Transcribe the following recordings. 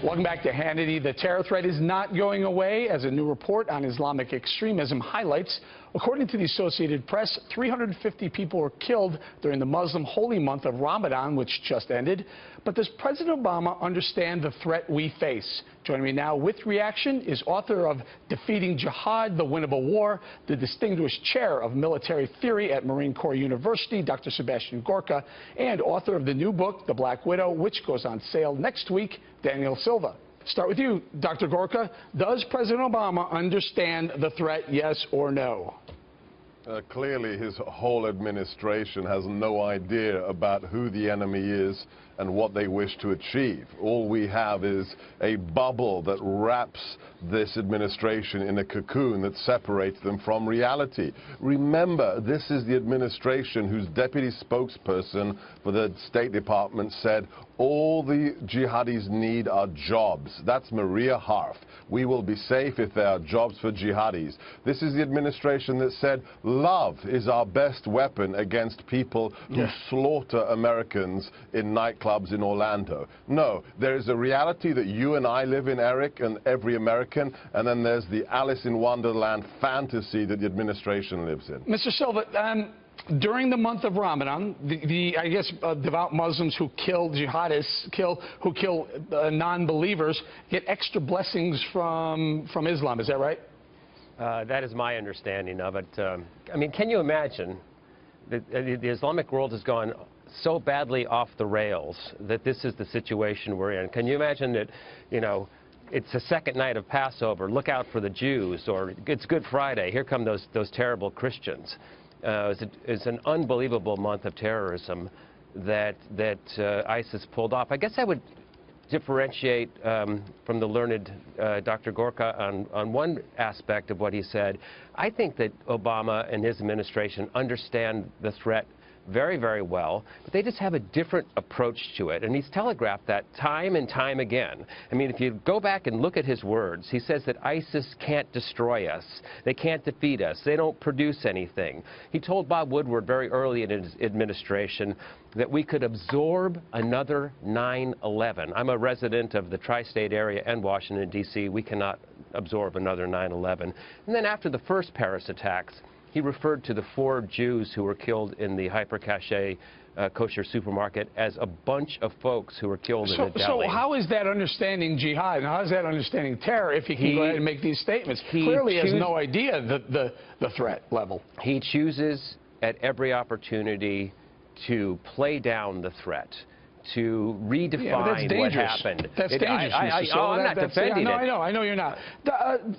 Welcome back to Hannity. The terror threat is not going away, as a new report on Islamic extremism highlights. According to the Associated Press, 350 people were killed during the Muslim holy month of Ramadan, which just ended. But does President Obama understand the threat we face? Joining me now with reaction is author of Defeating Jihad, The Winnable War, the Distinguished Chair of Military Theory at Marine Corps University, Dr. Sebastian Gorka, and author of the new book, The Black Widow, which goes on sale next week, Daniel Silva. Start with you, Dr. Gorka. Does President Obama understand the threat, yes or no? Clearly, his whole administration has no idea about who the enemy is and what they wish to achieve. All we have is a bubble that wraps this administration in a cocoon that separates them from reality. Remember, this is the administration whose deputy spokesperson for the State Department said all the jihadis need are jobs. That's Maria Harf. We will be safe if there are jobs for jihadis. This is the administration that said love is our best weapon against people who slaughter Americans in nightclubs in Orlando. No, there is a reality that you and I live in, Eric, and every American, and then there's the Alice in Wonderland fantasy that the administration lives in. Mr. Silva, during the month of Ramadan, I guess devout Muslims who kill jihadists, who kill non-believers, get extra blessings from Islam. Is that right? That is my understanding of it. I mean, can you imagine that the Islamic world has gone so badly off the rails that this is the situation we're in? Can you imagine that, you know, it's the second night of Passover, look out for the Jews, or it's Good Friday, here come those terrible Christians. It's an unbelievable month of terrorism that ISIS pulled off. I guess I would differentiate from the learned Dr. Gorka on one aspect of what he said. I think that Obama and his administration understand the threat very, very well, but they just have a different approach to it, and he's telegraphed that time and time again. I mean, if you go back and look at his words, he says that ISIS can't destroy us, they can't defeat us, they don't produce anything. He told Bob Woodward very early in his administration that we could absorb another 9/11. I'm a resident of the tri-state area and Washington, D.C. We cannot absorb another 9/11. And then after the first Paris attacks, he referred to the 4 Jews who were killed in the hyper-caché kosher supermarket as a bunch of folks who were killed in a deli. So how is that understanding jihad, and how is that understanding terror if he can go ahead and make these statements? He clearly has no idea the threat level. He chooses at every opportunity to play down the threat, to redefine what happened. That's dangerous, Mr. Silva. I'm not defending it. I know you're not.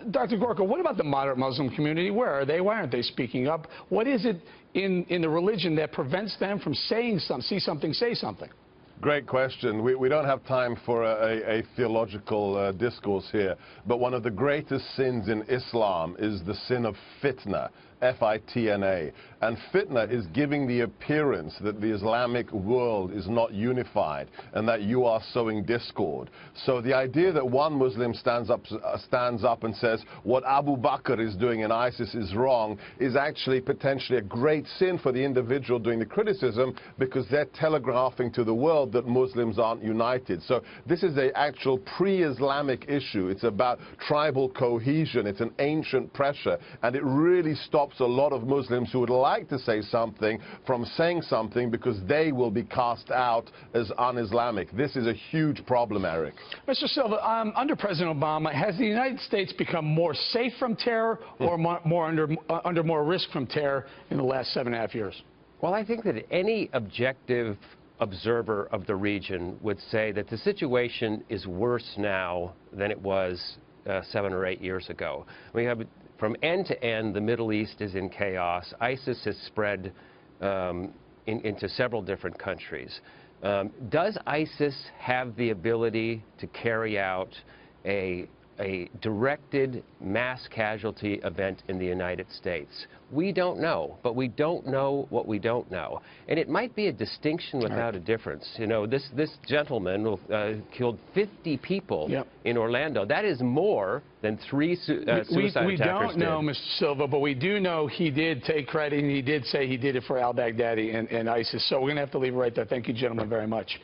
Dr. Gorka, what about the moderate Muslim community? Where are they? Why aren't they speaking up? What is it in the religion that prevents them from saying something, see something, say something? Great question. We don't have time for a theological discourse here, but one of the greatest sins in Islam is the sin of fitna, F-I-T-N-A. And fitna is giving the appearance that the Islamic world is not unified and that you are sowing discord. So the idea that one Muslim stands up and says what Abu Bakr is doing in ISIS is wrong is actually potentially a great sin for the individual doing the criticism, because they're telegraphing to the world that Muslims aren't united. So this is an actual pre-Islamic issue. It's about tribal cohesion. It's an ancient pressure, and it really stops a lot of Muslims who would like to say something from saying something, because they will be cast out as un-Islamic. This is a huge problem, Eric. Mr. Silva, under President Obama, has the United States become more safe from terror or under more risk from terror in the last 7.5 years? Well, I think that any objective observer of the region would say that the situation is worse now than it was 7 or 8 years ago. We have, from end to end, the Middle East is in chaos. ISIS has spread into several different countries. Does ISIS have the ability to carry out a directed mass casualty event in the United States? We don't know, but we don't know what we don't know. And it might be a distinction without a difference. You know, this gentleman killed 50 people in Orlando. That is more than 3 suicide attackers We don't know, did. Mr. Silva, but we do know he did take credit, and he did say he did it for al-Baghdadi and ISIS. So we're going to have to leave it right there. Thank you, gentlemen, very much.